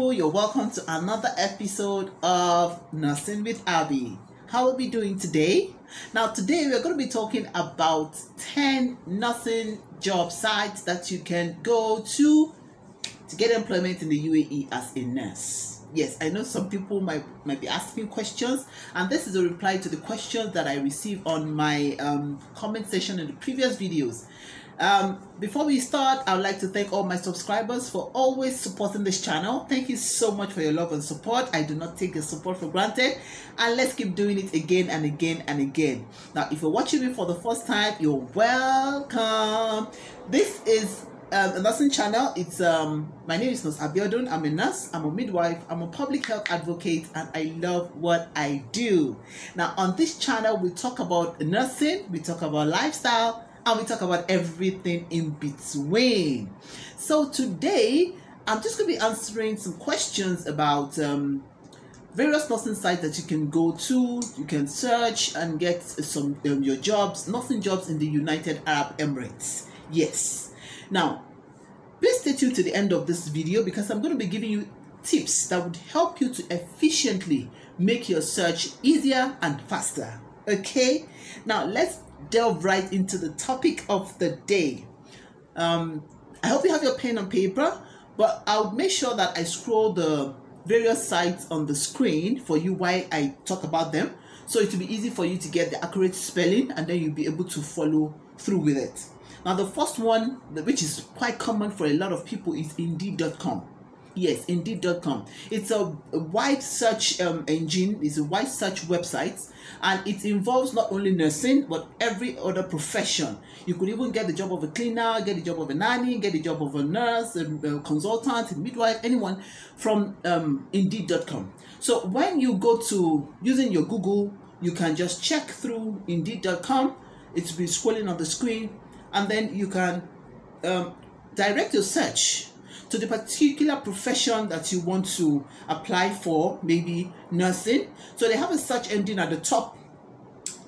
Hello, you're welcome to another episode of Nursing with Abby. How are we doing today? Now today we're going to be talking about 10 nursing job sites that you can go to get employment in the UAE as a nurse. Yes, I know some people might be asking questions, and this is a reply to the questions that I received on my comment section in the previous videos. Before we start, I would like to thank all my subscribers for always supporting this channel. Thank you so much for your love and support. I do not take your support for granted, and let's keep doing it again and again and again. Now, if you're watching me for the first time, you're welcome. This is a nursing channel. It's my name is Nurse Abiodun. I'm a nurse, I'm a midwife, I'm a public health advocate, and I love what I do. Now, on this channel, we talk about nursing, we talk about lifestyle, and we talk about everything in between. So today I'm just going to be answering some questions about various nursing sites that you can go to. You can search and get some your jobs, nursing jobs in the United Arab Emirates. Yes. Now please stay tuned to the end of this video, because I'm going to be giving you tips that would help you to efficiently make your search easier and faster. Okay, now let's delve right into the topic of the day. I hope you have your pen and paper, but I'll make sure that I scroll the various sites on the screen for you while I talk about them, so it will be easy for you to get the accurate spelling, and then you'll be able to follow through with it. Now the first one, which is quite common for a lot of people, is Indeed.com. Yes, Indeed.com. It's a wide search engine. It's a wide search website, and it involves not only nursing but every other profession. You could even get the job of a cleaner, get the job of a nanny, get the job of a nurse, a consultant, a midwife, anyone from Indeed.com. So when you go to using your Google, you can just check through Indeed.com. It's been scrolling on the screen, and then you can direct your search to the particular profession that you want to apply for, maybe nursing. So they have a search engine at the top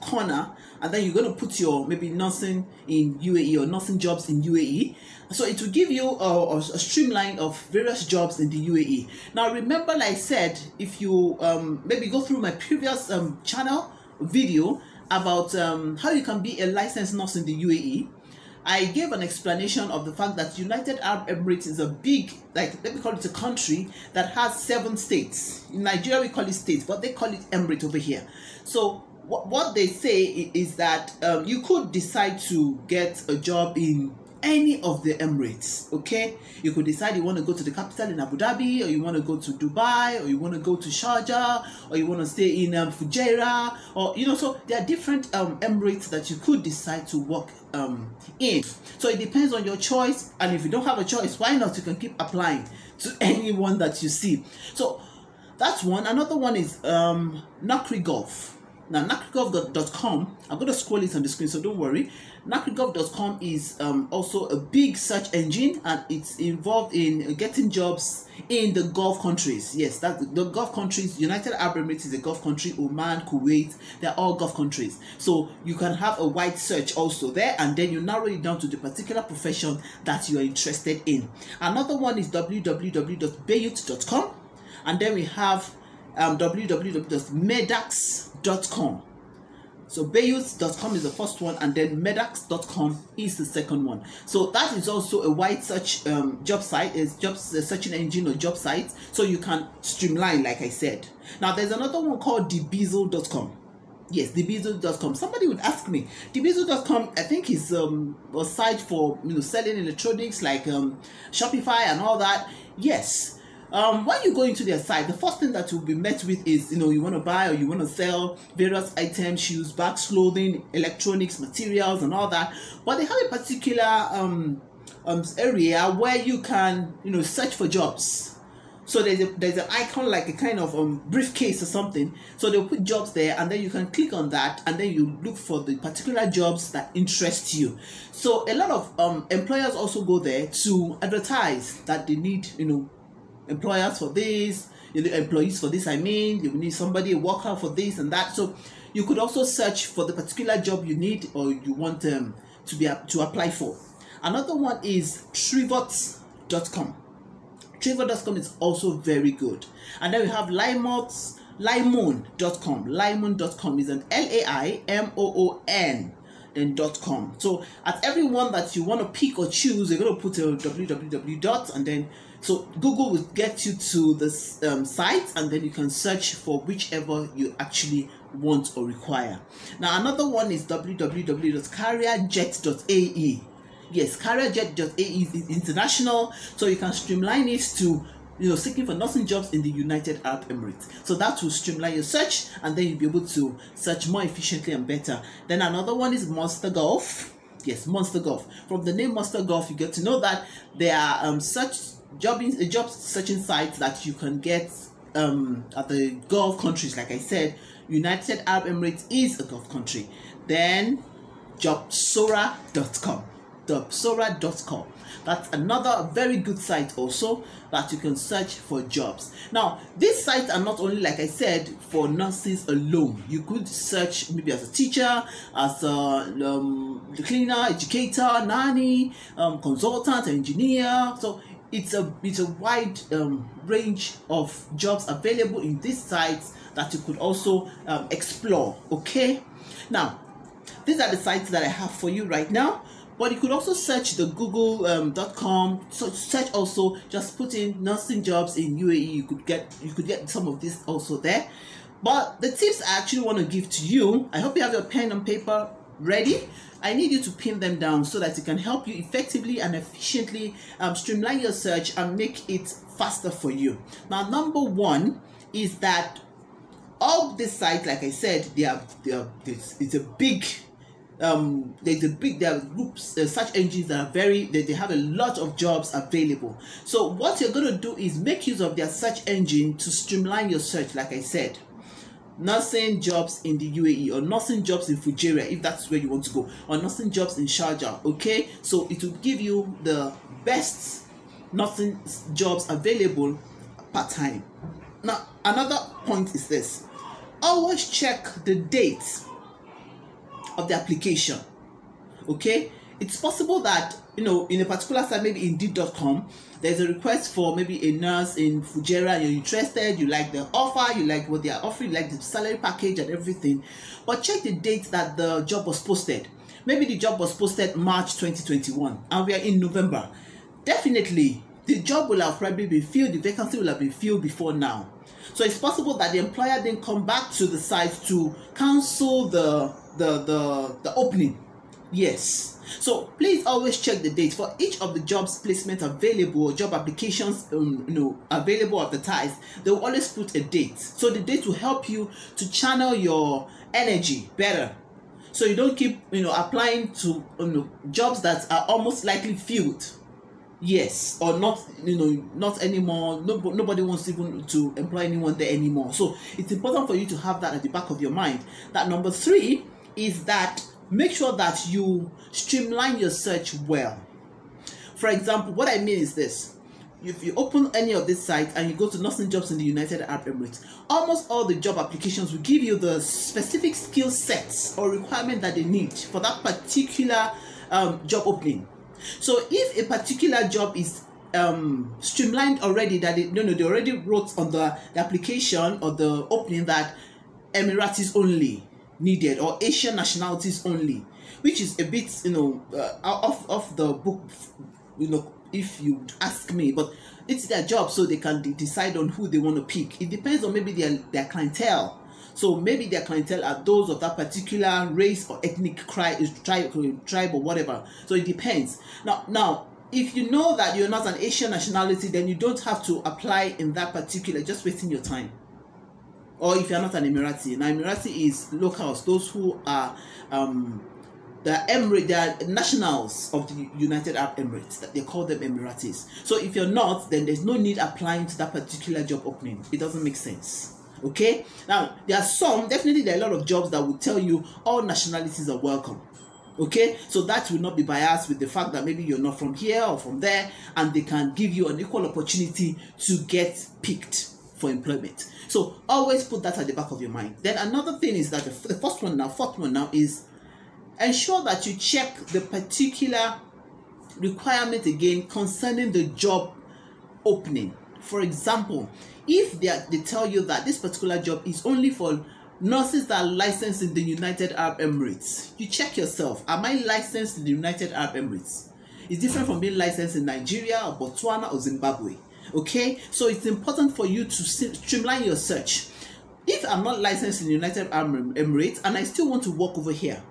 corner, and then you're going to put your maybe nursing in UAE or nursing jobs in UAE. So it will give you a streamline of various jobs in the UAE. Now remember, like I said, if you maybe go through my previous channel video about how you can be a licensed nurse in the UAE, I gave an explanation of the fact that United Arab Emirates is a big, like, let me call it a country that has 7 states. In Nigeria we call it states, but they call it Emirate over here. So what they say is that you could decide to get a job in any of the Emirates. Okay, you could decide you want to go to the capital in Abu Dhabi, or you want to go to Dubai, or you want to go to Sharjah, or you want to stay in Fujairah, or so there are different Emirates that you could decide to work in. So it depends on your choice, and if you don't have a choice, why not? You can keep applying to anyone that you see. So that's one. Another one is Naukri Gulf. Now NaukriGulf.com, I'm going to scroll it on the screen, so don't worry. NaukriGulf.com is also a big search engine, and it's involved in getting jobs in the Gulf countries. Yes, that's the Gulf countries. United Arab Emirates is a Gulf country. Oman, Kuwait, they're all Gulf countries. So you can have a wide search also there, and then you narrow it down to the particular profession that you are interested in. Another one is www.bayut.com, and then we have www.medax.com. So bayut.com is the first one, and then medax.com is the second one. So that is also a wide search job site, is searching engine or job site, so you can streamline, like I said. Now there's another one called debizzle.com. Yes, debizzle.com. Somebody would ask me, debizzle.com, I think is a site for selling electronics like Shopify and all that. Yes. When you go into their site, the first thing that you'll be met with is, you want to buy or you want to sell various items, shoes, bags, clothing, electronics, materials, and all that. But they have a particular area where you can, search for jobs. So there's an icon like a kind of briefcase or something. So they'll put jobs there, and then you can click on that, and then you look for the particular jobs that interest you. So a lot of employers also go there to advertise that they need, employers for this, employees for this, you need somebody, a worker for this and that. So you could also search for the particular job you need or you want to apply for. Another one is Trivot.com. Traver.com is also very good. And then we have Laimoon.com. Laimoon.com is an Laimoon then .com. So at every one that you want to pick or choose, you're going to put a www. and then so Google will get you to this site, and then you can search for whichever you actually want or require. Now another one is www.carrierjet.ae. Yes, carrierjet.ae is international, so you can streamline it to seeking for nursing jobs in the United Arab Emirates. So that will streamline your search, and then you'll be able to search more efficiently and better. Then another one is Monster Golf. Yes, Monster Golf. From the name Monster Golf, you get to know that there are job searching sites that you can get at the Gulf countries. Like I said, United Arab Emirates is a Gulf country. Then Jobsora.com. Jobsora.com. That's another very good site also that you can search for jobs. Now, these sites are not only, like I said, for nurses alone. You could search maybe as a teacher, as a cleaner, educator, nanny, consultant, engineer. So it's a wide range of jobs available in these sites that you could also explore. Okay, now these are the sites that I have for you right now. But you could also search the google.com. So search also, just put in nursing jobs in UAE. You could get some of this also there. But the tips I actually want to give to you, I hope you have your pen and paper ready. I need you to pin them down so that it can help you effectively and efficiently streamline your search and make it faster for you. Now, number one is that all these sites, like I said, it's a big there are groups, search engines that are they have a lot of jobs available. So what you're going to do is make use of their search engine to streamline your search. Like I said, nursing jobs in the UAE, or nursing jobs in Fujairah, if that's where you want to go, or nursing jobs in Sharjah. Okay, so it will give you the best nursing jobs available per time. Now another point is this: always check the date of the application. Okay, it's possible that in a particular site, maybe Indeed.com, there's a request for maybe a nurse in Fujairah. You're interested, you like the offer, you like what they are offering, you like the salary package and everything, but check the date that the job was posted. Maybe the job was posted March 2021 and we are in November. Definitely the job will have probably been filled, the vacancy will have been filled before now. So it's possible that the employer didn't come back to the site to cancel the opening. Yes, so please always check the date for each of the jobs placement available, job applications available advertised. They will always put a date, so the date will help you to channel your energy better, so you don't keep applying to jobs that are almost likely filled. Yes, or not, not anymore. Nobody wants even to employ anyone there anymore. So it's important for you to have that at the back of your mind. That number three is that make sure that you streamline your search well. For example, what I mean is this: if you open any of these sites and you go to nursing jobs in the United Arab Emirates, almost all the job applications will give you the specific skill sets or requirement that they need for that particular job opening. So if a particular job is streamlined already, that they already wrote on the application or the opening that Emiratis only needed, or Asian nationalities only, which is a bit off the book, if you ask me. But it's their job, so they can decide on who they want to pick. It depends on maybe their clientele. So maybe their clientele are those of that particular race or ethnic tribe or whatever. So it depends. Now, if you know that you're not an Asian nationality, then you don't have to apply in that particular, just wasting your time. Or if you're not an Emirati. Now, Emirati is locals, those who are they are nationals of the United Arab Emirates, that they call them Emiratis. So if you're not, then there's no need applying to that particular job opening. It doesn't make sense. Okay, now there are a lot of jobs that will tell you all nationalities are welcome. Okay, so that will not be biased with the fact that maybe you're not from here or from there, and they can give you an equal opportunity to get picked for employment. So always put that at the back of your mind. Then another thing is that the fourth one now is ensure that you check the particular requirement again concerning the job opening. For example, if they tell you that this particular job is only for nurses that are licensed in the United Arab Emirates, you check yourself. Am I licensed in the United Arab Emirates? It's different from being licensed in Nigeria or Botswana or Zimbabwe. Okay, so it's important for you to streamline your search. If I'm not licensed in the United Arab Emirates and I still want to work over here,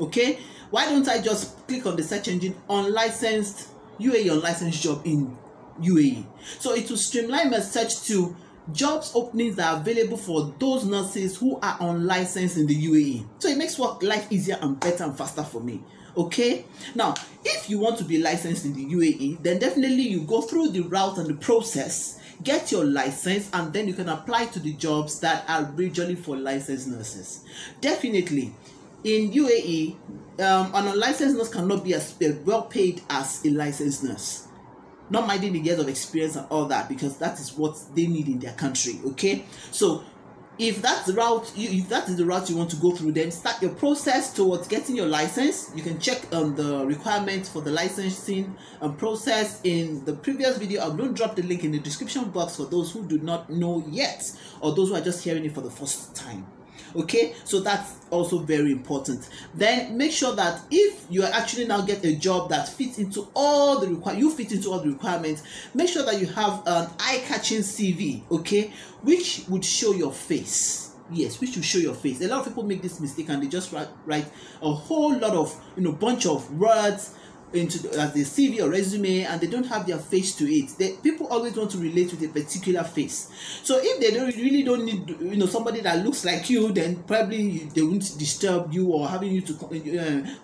okay, why don't I just click on the search engine unlicensed UAE unlicensed job in UAE? So it will streamline my search to jobs openings that are available for those nurses who are unlicensed in the UAE. So it makes work life easier and better and faster for me. Okay, now if you want to be licensed in the UAE, then definitely you go through the route and the process, get your license, and then you can apply to the jobs that are regionally for licensed nurses. Definitely in UAE, an unlicensed nurse cannot be as well paid as a licensed nurse, not minding the years of experience and all that, because that is what they need in their country. Okay, so if that's the route if that is the route you want to go through, then start your process towards getting your license. You can check on the requirements for the licensing process in the previous video. I will drop the link in the description box for those who do not know yet, or those who are just hearing it for the first time. Okay, so that's also very important. Then make sure that if you actually now get a job that fits into all the requirements, make sure that you have an eye-catching CV, okay, which would show your face. Yes, which will show your face. A lot of people make this mistake and they just write a whole lot of, bunch of words into as the CV or resume, and they don't have their face to it. People always want to relate with a particular face. So if they really don't need somebody that looks like you, then probably they won't disturb you or having you to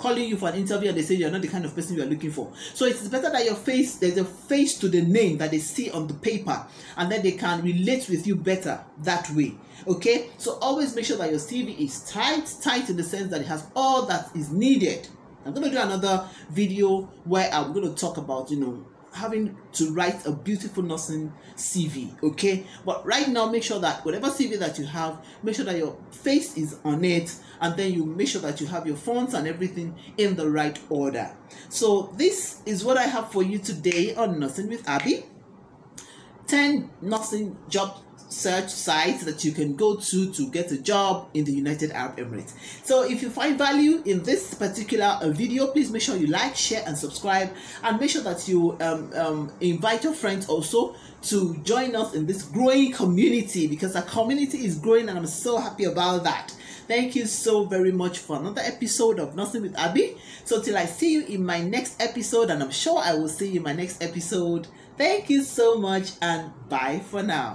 calling you for an interview and they say you're not the kind of person you are looking for. So it's better that your face, there's a face to the name that they see on the paper, and then they can relate with you better that way. Okay, so always make sure that your CV is tight in the sense that it has all that is needed. I'm going to do another video where I'm going to talk about, having to write a beautiful nursing CV, okay? But right now, make sure that whatever CV that you have, make sure that your face is on it, and then you make sure that you have your fonts and everything in the right order. So this is what I have for you today on Nursing with Abby. 10 nursing job search sites that you can go to get a job in the United Arab Emirates. So if you find value in this particular video, please make sure you like, share and subscribe, and make sure that you invite your friends also to join us in this growing community, because our community is growing and I'm so happy about that. Thank you so very much for another episode of Nursing with Abby. So till I see you in my next episode, and I'm sure I will see you in my next episode, thank you so much and bye for now.